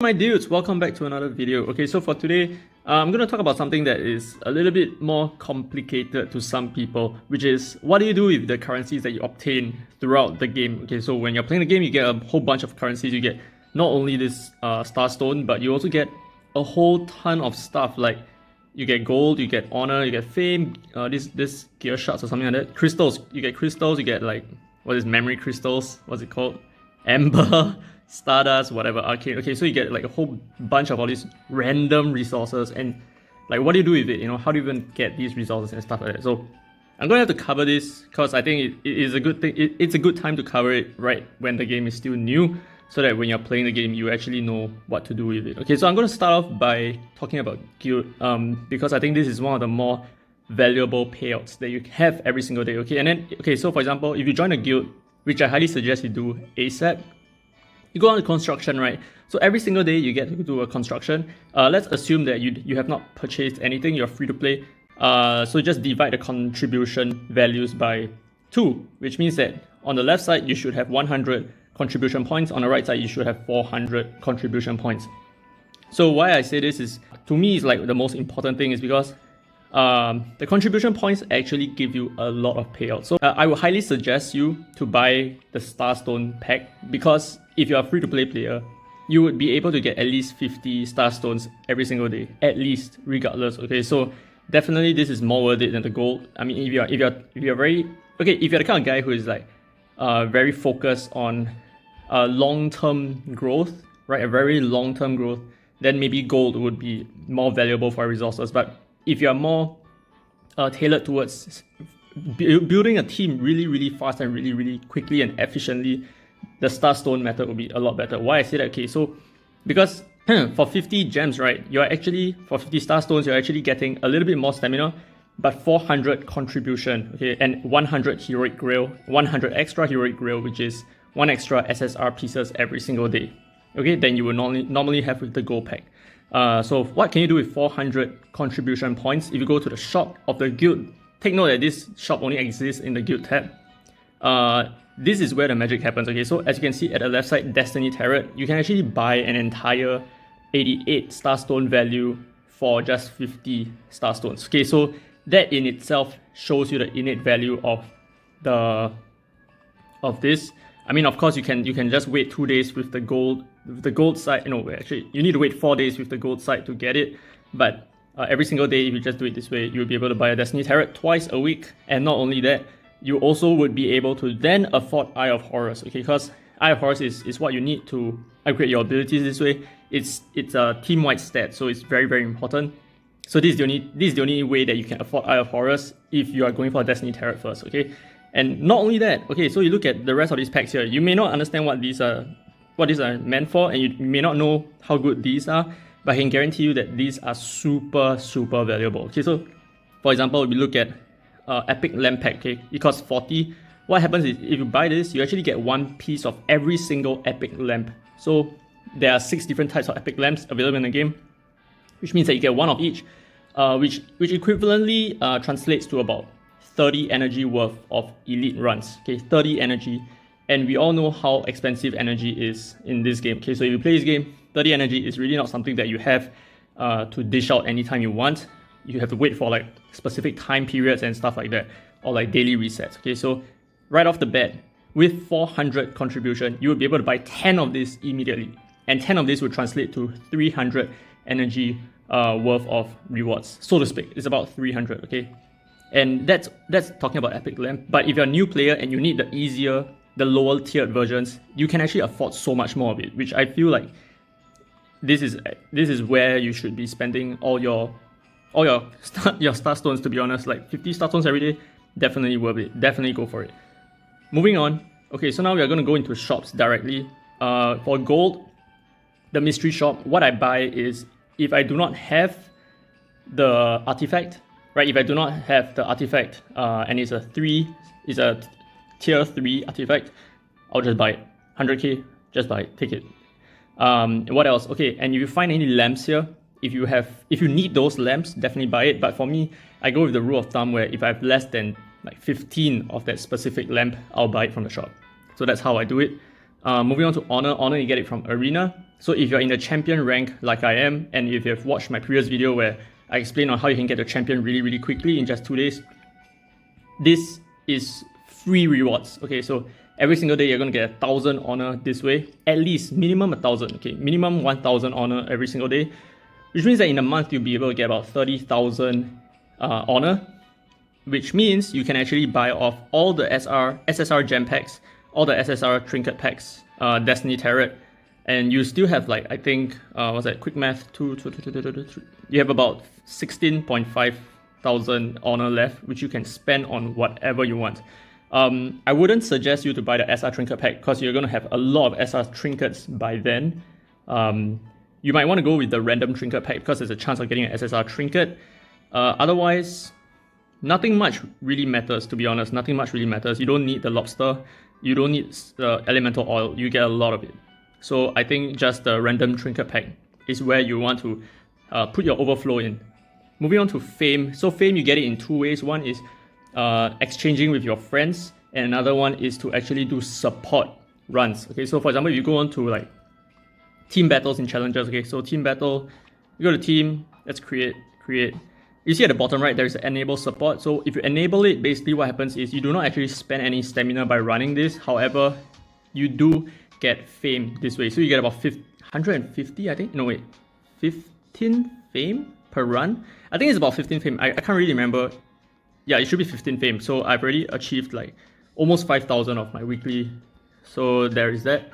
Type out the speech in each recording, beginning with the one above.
My dudes, welcome back to another video. Okay, so for today, I'm going to talk about something that is a little bit more complicated to some people, which is what do you do with the currencies that you obtain throughout the game. Okay, so when you're playing the game, you get a whole bunch of currencies. You get not only this star stone, but you also get a whole ton of stuff like you get gold, you get honor, you get fame, this gear shards or something like that. Crystals, you get crystals, you get like, what is memory crystals? What's it called? Ember. Stardust, whatever, arcade. Okay, so you get like a whole bunch of all these random resources, and like what do you do with it? You know, how do you even get these resources and stuff like that? So I'm gonna have to cover this because I think it is a good thing. It's a good time to cover it right when the game is still new, so that when you're playing the game, you actually know what to do with it. Okay, so I'm gonna start off by talking about guild, because I think this is one of the more valuable payouts that you have every single day. Okay, and then so for example, if you join a guild, which I highly suggest you do ASAP. You go on to construction, right? So every single day you get to do a construction. Let's assume that you have not purchased anything, you're free to play. So just divide the contribution values by 2, which means that on the left side you should have 100 contribution points, on the right side you should have 400 contribution points. So why I say this is, to me, is like the most important thing is because the contribution points actually give you a lot of payouts. So I would highly suggest you to buy the Starstone pack, because if you're a free-to-play player, you would be able to get at least 50 Starstones every single day, at least, regardless. Okay, so definitely this is more worth it than the gold. I mean, if you're the kind of guy who is like very focused on long-term growth, right? A very long-term growth, then maybe gold would be more valuable for resources. But if you're more tailored towards building a team really fast and really quickly and efficiently, the Starstone method would be a lot better. Why I say that? Okay, so because for 50 gems, right, for 50 Starstones, you're actually getting a little bit more stamina, but 400 contribution, okay, and 100 heroic grail, 100 extra heroic grail, which is 1 extra SSR pieces every single day. Okay, than you would normally have with the gold pack. So what can you do with 400 contribution points? If you go to the shop of the guild, take note that this shop only exists in the guild tab. This is where the magic happens. Okay, so as you can see at the left side, Destiny Tarot, you can actually buy an entire 88 Starstone value for just 50 Starstones. Okay, so that in itself shows you the innate value of this. I mean, of course, you can just wait 2 days with the gold side. No, actually, you need to wait 4 days with the gold side to get it. But every single day, if you just do it this way, you'll be able to buy a Destiny Tarot twice a week. And not only that, you also would be able to then afford Eye of Horus, okay? Because Eye of Horus is what you need to upgrade your abilities this way. It's a team-wide stat, so it's very important. So this is the only way that you can afford Eye of Horus if you are going for Destiny Tarot first, okay? And not only that, okay, so you look at the rest of these packs here, you may not understand what these are meant for, and you may not know how good these are, but I can guarantee you that these are super valuable. Okay, so for example, if you look at Epic Lamp pack, okay, it costs 40. What happens is, if you buy this, you actually get one piece of every single Epic Lamp. So there are 6 different types of Epic Lamps available in the game, which means that you get one of each, which equivalently translates to about 30 energy worth of elite runs. Okay, 30 energy, and we all know how expensive energy is in this game. Okay, so if you play this game, 30 energy is really not something that you have to dish out anytime you want. You have to wait for like specific time periods and stuff like that, or like daily resets. Okay, so right off the bat, with 400 contribution, you would be able to buy 10 of this immediately, and 10 of this would translate to 300 energy worth of rewards, so to speak. It's about 300, okay? And that's talking about Epic Lamp. But if you're a new player and you need the lower tiered versions, you can actually afford so much more of it, which I feel like this is where you should be spending all your Starstones, to be honest. Like 50 Starstones every day, definitely worth it. Definitely go for it. Moving on. Okay, so now we are going to go into shops directly. For gold, the mystery shop, what I buy is, if I do not have the artifact, right? If I do not have the artifact, and it's a tier 3 artifact, I'll just buy it. 100k, just buy it, take it. What else? Okay, and if you find any lamps here, if you need those lamps, definitely buy it. But for me, I go with the rule of thumb where if I have less than like 15 of that specific lamp, I'll buy it from the shop. So that's how I do it. Moving on to honor, you get it from arena. So if you're in the champion rank like I am, and if you've watched my previous video where I explain on how you can get the champion really quickly in just 2 days, this is free rewards. Okay, so every single day you're gonna get 1,000 honor this way, at least minimum 1,000. Okay, minimum 1,000 honor every single day, which means that in a month you'll be able to get about 30,000 honor, which means you can actually buy off all the SSR gem packs, all the SSR trinket packs, Destiny Tarot, and you still have like, I think, what's that, quick math, you have about 16.5 thousand honor left, which you can spend on whatever you want. I wouldn't suggest you to buy the SR trinket pack because you're going to have a lot of SR trinkets by then. You might want to go with the random trinket pack because there's a chance of getting an SSR trinket. Otherwise, nothing much really matters, to be honest. Nothing much really matters. You don't need the lobster. You don't need the elemental oil. You get a lot of it. So I think just the random trinket pack is where you want to put your overflow in. Moving on to fame. So fame, you get it in 2 ways. One is exchanging with your friends, and another one is to actually do support runs. Okay, so for example, if you go on to like team battles and challenges, okay, so team battle, you go to team, let's create. You see at the bottom right, there's enable support. So if you enable it, basically what happens is you do not actually spend any stamina by running this. However, you do get fame this way. So you get about 150, I think. No, wait, 15 fame per run. I think it's about 15 fame. I can't really remember. Yeah, it should be 15 fame. So I've already achieved like almost 5,000 of my weekly. So there is that.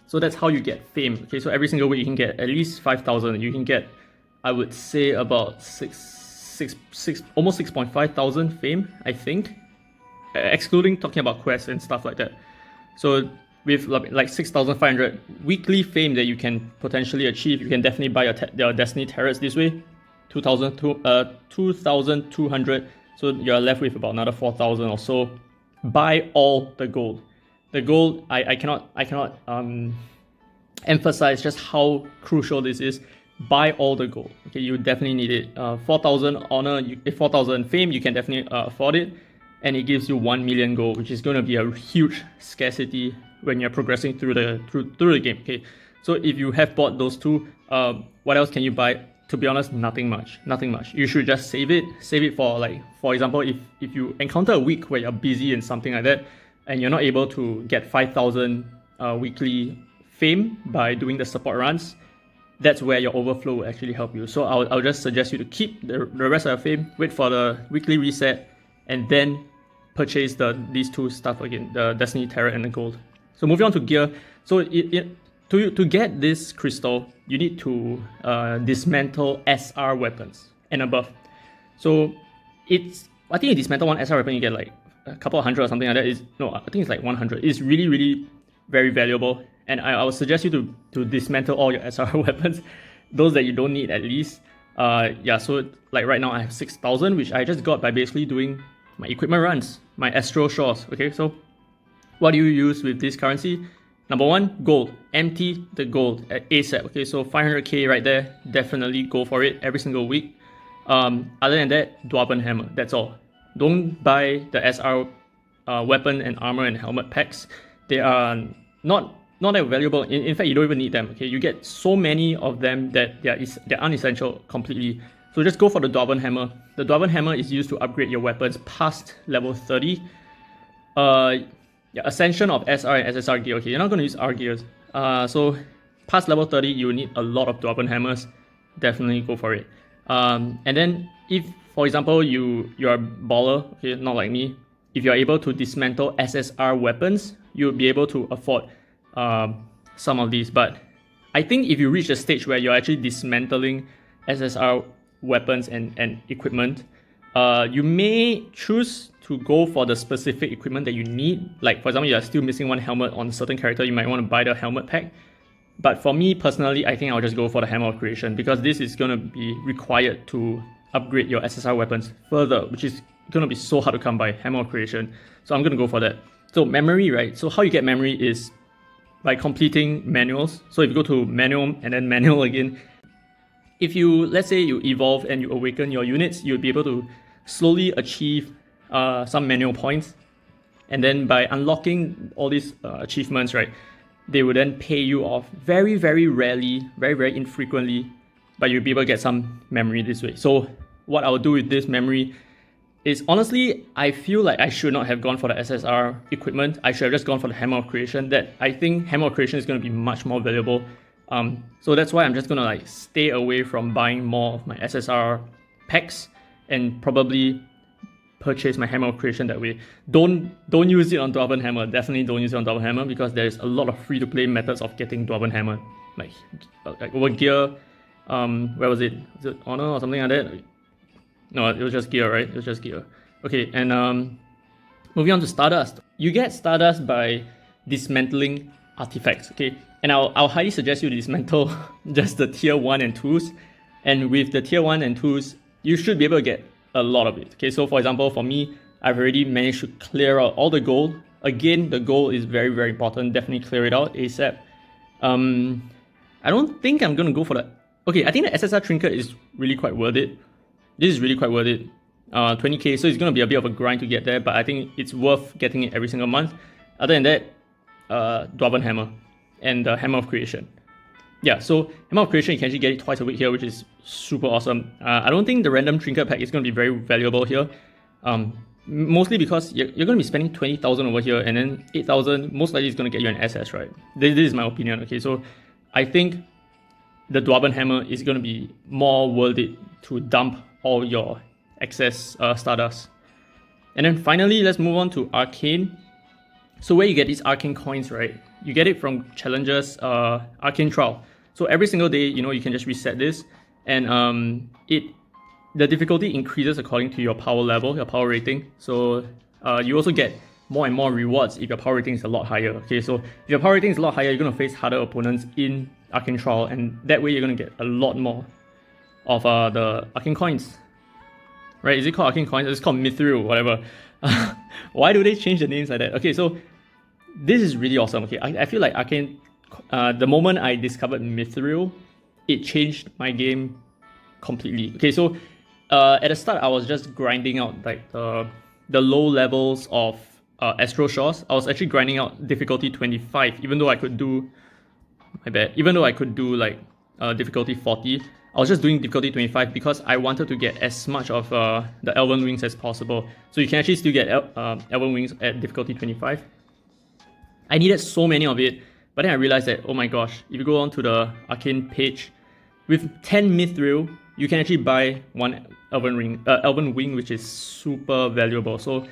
So that's how you get fame. Okay, so every single week you can get at least 5,000. You can get, I would say, about almost 6.5 thousand fame, I think, excluding talking about quests and stuff like that. So with like 6,500 weekly fame that you can potentially achieve, you can definitely buy your Destiny Tarots this way, 2,200. So you're left with about another 4,000 or so. Buy all the gold. The gold, I cannot emphasize just how crucial this is. Buy all the gold. Okay, you definitely need it. 4,000 honor, 4,000 fame, you can definitely afford it, and it gives you 1 million gold, which is going to be a huge scarcity when you're progressing through the game. Okay, so if you have bought those two, what else can you buy? To be honest, nothing much. You should just save it for, like, for example, if you encounter a week where you're busy and something like that, and you're not able to get 5,000 weekly fame by doing the support runs, that's where your overflow will actually help you. So I'll just suggest you to keep the rest of your fame, wait for the weekly reset, and then purchase these two stuff again, the Destiny Tarot and the gold. So moving on to gear. So to get this crystal, you need to dismantle SR weapons and above. So I think you dismantle one SR weapon, you get like a couple of hundred or something like that. I think it's like 100. It's really very valuable, and I would suggest you to dismantle all your SR weapons, those that you don't need at least. Yeah, so like right now I have 6,000, which I just got by basically doing my equipment runs, my Astro Shores. Okay, so what do you use with this currency? Number one, gold. Empty the gold at ASAP. Okay, so 500k right there. Definitely go for it every single week. Other than that, Dwarven Hammer. That's all. Don't buy the SR weapon and armor and helmet packs. They are not that valuable. In fact, you don't even need them. Okay, you get so many of them that they're unessential completely. So just go for the Dwarven Hammer. The Dwarven Hammer is used to upgrade your weapons past level 30. Ascension of SR and SSR gear. Okay, you're not going to use R gears. So past level 30, you will need a lot of Dwarven Hammers. Definitely go for it. And then if, for example, you're a baller, okay, not like me, if you're able to dismantle SSR weapons, you'll be able to afford some of these. But I think if you reach a stage where you're actually dismantling SSR weapons and equipment, you may choose to go for the specific equipment that you need. Like, for example, you're still missing one helmet on a certain character, you might want to buy the helmet pack. But for me personally, I think I'll just go for the Hammer of Creation, because this is going to be required to upgrade your SSR weapons further, which is going to be so hard to come by, Hammer of Creation. So I'm going to go for that. So memory, right? So how you get memory is by completing manuals. So if you go to manual and then manual again, if you, let's say you evolve and you awaken your units, you'll be able to slowly achieve some manual points. And then by unlocking all these achievements, right, they would then pay you off very, very rarely, very, very infrequently, but you'll be able to get some memory this way. So what I'll do with this memory is, honestly, I feel like I should not have gone for the SSR equipment. I should have just gone for the Hammer of Creation. That I think Hammer of Creation is going to be much more valuable. So that's why I'm just going to like stay away from buying more of my SSR packs and probably purchase my Hammer of Creation that way. Don't use it on Dwarven Hammer. Definitely don't use it on Dwarven Hammer, because there's a lot of free-to-play methods of getting Dwarven Hammer. Like over gear, where was it? Was it Honor or something like that? No, it was just gear, right? It was just gear. Okay, and moving on to Stardust. You get Stardust by dismantling artifacts, okay? And I'll highly suggest you dismantle just the tier 1 and 2s. And with the tier 1 and 2s, you should be able to get a lot of it. Okay, so for example, for me, I've already managed to clear out all the gold. Again, the gold is very, very important. Definitely clear it out ASAP. I don't think I'm going to go for the... Okay, I think the SSR trinket is really quite worth it. This is really quite worth it. 20k, so it's going to be a bit of a grind to get there, but I think it's worth getting it every single month. Other than that, Dwarven Hammer and the Hammer of Creation. Yeah, so Hammer of Creation, you can actually get it twice a week here, which is super awesome. I don't think the random trinket pack is going to be very valuable here. Mostly because you're going to be spending 20,000 over here, and then 8,000 most likely is going to get you an SS, right? This is my opinion, okay? So I think the Dwarven Hammer is going to be more worth it to dump all your excess Stardust. And then finally, let's move on to Arcane. So where you get these Arcane coins, right? You get it from Challenger's Arcane Trial. So every single day, you know, you can just reset this, and the difficulty increases according to your power level, your power rating. So you also get more and more rewards if your power rating is a lot higher. Okay, so if your power rating is a lot higher, you're going to face harder opponents in Arcane Trial, and that way you're going to get a lot more of the Arcane coins. Right, is it called Arcane coins? It's called Mithril, whatever. Why do they change the names like that? Okay, so this is really awesome. Okay, I feel like Arcane, the moment I discovered Mithril, it changed my game completely. Okay, so at the start, I was just grinding out like the low levels of Astro Shores. I was actually grinding out difficulty 25, even though I could do, my bad, even though I could do like difficulty 40. I was just doing difficulty 25 because I wanted to get as much of the Elven Wings as possible. So you can actually still get Elven Wings at difficulty 25. I needed so many of it, but then I realized that, oh my gosh, if you go on to the Arcane page, with 10 Mithril, you can actually buy one Elven Wing, which is super valuable. So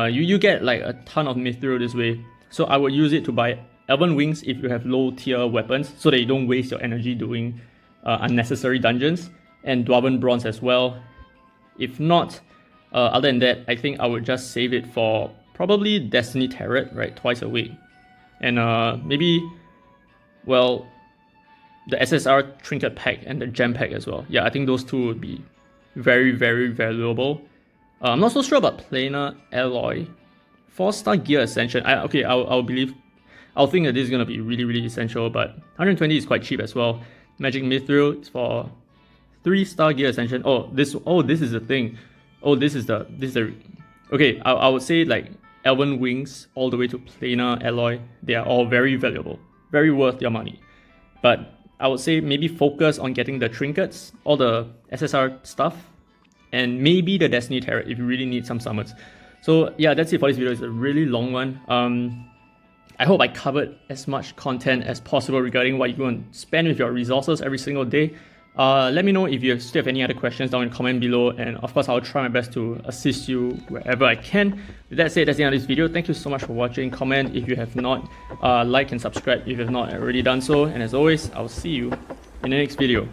you get like a ton of Mithril this way. So I would use it to buy Elven Wings if you have low tier weapons, so that you don't waste your energy doing unnecessary dungeons, and Dwarven Bronze as well. If not, other than that, I think I would just save it for probably Destiny Tarot, right, twice a week. And maybe, well, the SSR Trinket Pack and the Gem Pack as well. Yeah, I think those two would be very, very valuable. I'm not so sure about Planar Alloy. 4-star Gear Ascension. I'll think that this is going to be really, really essential, but 120 is quite cheap as well. Magic Mithril is for 3-star Gear Ascension. This is the thing. This is the okay, I would say like Elven Wings all the way to Planar Alloy, they are all very valuable, very worth your money. But I would say maybe focus on getting the trinkets, all the SSR stuff, and maybe the Destiny Tarot if you really need some summons. So yeah, that's it for this video. It's a really long one. I hope I covered as much content as possible regarding what you're going to spend with your resources every single day. Let me know if you still have any other questions down in the comment below, and of course I'll try my best to assist you wherever I can. With that said, that's the end of this video. Thank you so much for watching. Comment if you have not, like and subscribe if you have not already done so, and as always, I'll see you in the next video.